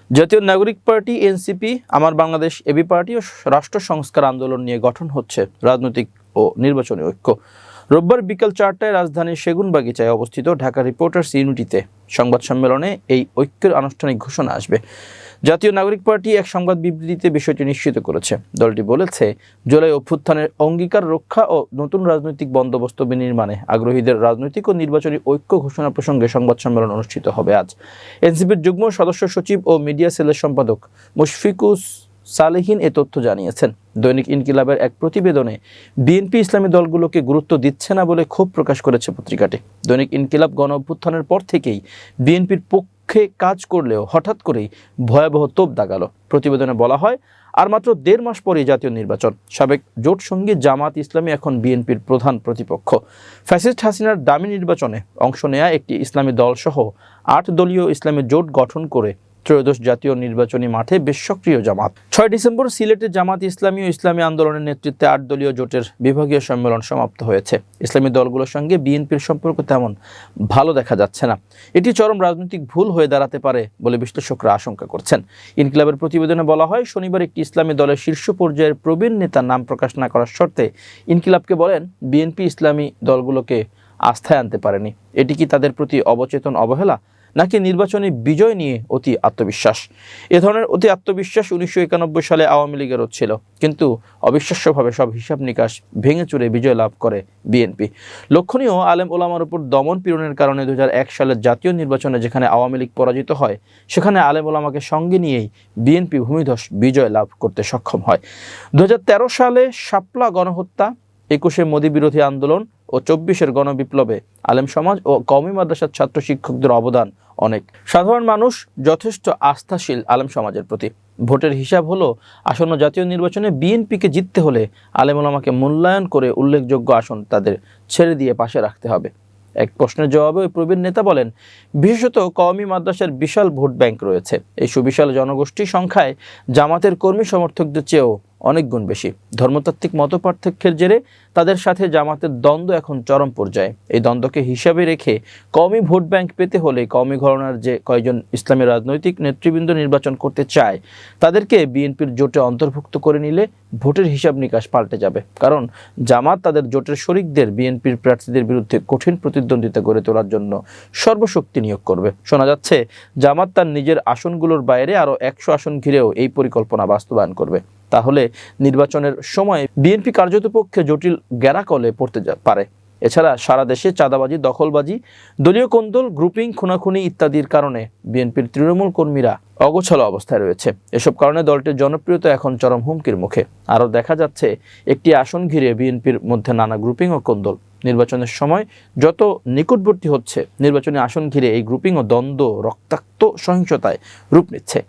জাতীয় নাগরিক party NCP, আমার বাংলাদেশ এবি পার্টি ও রাষ্ট্র সংস্কার আন্দোলন নিয়ে গঠন হচ্ছে রাজনৈতিক ও নির্বাচনী ঐক্য। রোববার বিকেল 4টায় রাজধানীর সেগুনবাগিচায় অবস্থিত ঢাকা রিপোর্টার্স ইউনিটিতে সংবাদ সম্মেলনে এই ঐক্যের আনুষ্ঠানিক ঘোষণা আসবে। জাতীয় নাগরিক পার্টি এক সংবাদ বিবৃতিতে বিষয়টি নিশ্চিত করেছে। দলটি বলেছে, জুলাই অভ্যুত্থানের অঙ্গীকার রক্ষা ও নতুন রাজনৈতিক বন্দোবস্ত বিনির্মাণে আগ্রহীদের রাজনৈতিক ও নির্বাচনী ঐক্য ঘোষণা প্রসঙ্গে সংবাদ সম্মেলন অনুষ্ঠিত হবে আজ। এনসিপির যুগ্ম সদস্য সচিব ও মিডিয়া সেলের সম্পাদক মুশফিকুস সালেহীন এ তথ্য জানিয়েছেন। দৈনিক ইনকিলাবের এক প্রতিবেদনে বিএনপি ইসলামী দলগুলোকে গুরুত্ব দিচ্ছে না বলে ক্ষোভ প্রকাশ করেছে পত্রিকাটি। দৈনিক ইনকিলাব গণ অভ্যুত্থানের পর থেকেই বিএনপির পক্ষে কাজ করলেও হঠাৎ করেই ভয়াবহ তোপ দাগালো। প্রতিবেদনে বলা হয়, আর মাত্র 1.5 মাস পরেই জাতীয় নির্বাচন। সাবেক জোট সঙ্গী জামাত ইসলামী এখন বিএনপির প্রধান প্রতিপক্ষ। ফ্যাসিস্ট হাসিনার দামি নির্বাচনে অংশ নেয়া একটি ইসলামী দলসহ 8 দলীয় ইসলামী জোট গঠন করে ত্রয়োদশ জাতীয় নির্বাচনী মাঠে বেশ সক্রিয় জামাত। 6 ডিসেম্বর সিলেটে জামাত ইসলামী ও ইসলামী আন্দোলনের নেতৃত্বে 8 দলীয় জোটের বিভাগীয় সম্মেলন সমাপ্ত হয়েছে। ইসলামী দলগুলোর সঙ্গে বিএনপির সম্পর্ক তেমন ভালো দেখা যাচ্ছে না। এটি চরম রাজনৈতিক ভুল হয়ে দাঁড়াতে পারে বলে বিশ্লেষকরা আশঙ্কা করছেন। ইনকিলাবের প্রতিবেদনে বলা হয়, শনিবার একটি ইসলামী দলের শীর্ষ পর্যায়ের প্রবীণ নেতার নাম প্রকাশ না করার শর্তে ইনকিলাবকে বলেন, বিএনপি ইসলামী দলগুলোকে আস্থায় আনতে পারেনি। এটি কি তাদের প্রতি অবচেতন অবহেলা, নাকি নির্বাচনী বিজয় নিয়ে অতি আত্মবিশ্বাস? এ ধরনের অতি আত্মবিশ্বাস 1991 সালে আওয়ামী লীগেরও ছিল, কিন্তু অবিশ্বাস্যভাবে সব হিসাব নিকাশ ভেঙে চুরে বিজয় লাভ করে বিএনপি। লক্ষণীয়, আলেম ওলামার উপর দমন পীড়নের কারণে 2001 সালের জাতীয় নির্বাচনে যেখানে আওয়ামী লীগ পরাজিত হয়, সেখানে আলেম ওলামাকে সঙ্গে নিয়েই বিএনপি ভূমিধস বিজয় লাভ করতে সক্ষম হয়। 2013 সালে শাপলা গণহত্যা, 21-এ মোদী বিরোধী আন্দোলন ও 24-এর গণবিপ্লবে আলেম সমাজ ও কওমি মাদ্রাসার ছাত্র শিক্ষকদের অবদান অনেক। সাধারণ মানুষ যথেষ্ট আস্থাশীল আলেম সমাজের প্রতি। ভোটের হিসাব হলো, আসন্ন জাতীয় নির্বাচনে বিএনপিকে জিততে হলে আলেম ওলামাকে মূল্যায়ন করে উল্লেখযোগ্য আসন তাদের ছেড়ে দিয়ে পাশে রাখতে হবে। এক প্রশ্নের জবাবে ওই প্রবীণ নেতা বলেন, বিশেষত কওমি মাদ্রাসার বিশাল ভোট ব্যাংক রয়েছে। এই সুবিশাল জনগোষ্ঠী সংখ্যায় জামাতের কর্মী সমর্থকদের চেয়েও অনেক গুণ বেশি। ধর্মতাত্ত্বিক মতপার্থক্যের জেরে তাদের সাথে জামাতের দ্বন্দ্ব এখন চরম পর্যায়ে। এই দ্বন্দ্বকে হিসাবে রেখে কওমি ভোট ব্যাংক পেতে হলে কওমি ঘরানার যে কয়েকজন ইসলামী রাজনৈতিক নেতৃবৃন্দ নির্বাচন করতে চায়, তাদেরকে বিএনপির জোটে অন্তর্ভুক্ত করে নিলে ভোটের হিসাব নিকাশ পাল্টে যাবে। কারণ জামাত তাদের জোটের শরিকদের বিএনপির প্রার্থীদের বিরুদ্ধে কঠিন প্রতিদ্বন্দ্বিতা গড়ে তোলার জন্য সর্বশক্তি নিয়োগ করবে। শোনা যাচ্ছে, জামাত তার নিজের আসনগুলোর বাইরে আরও 100 আসন ঘিরেও এই পরিকল্পনা বাস্তবায়ন করবে। তাহলে নির্বাচনের সময় বিএনপি কার্যতপক্ষে জটিল গ্যারাকলে পড়তে পারে। এছাড়া সারা দেশে চাঁদাবাজি, দখলবাজি, দলীয় কোন্দল, গ্রুপিং, খুনাখুনি ইত্যাদির কারণে বিএনপির তৃণমূল কর্মীরা অগোছালো অবস্থায় রয়েছে। এসব কারণে দলটির জনপ্রিয়তা এখন চরম হুমকির মুখে। আরও দেখা যাচ্ছে, একটি আসন ঘিরে বিএনপির মধ্যে নানা গ্রুপিং ও কোন্দল। নির্বাচনের সময় যত নিকটবর্তী হচ্ছে, নির্বাচনী আসন ঘিরে এই গ্রুপিং ও দ্বন্দ্ব রক্তাক্ত সহিংসতায় রূপ নিচ্ছে।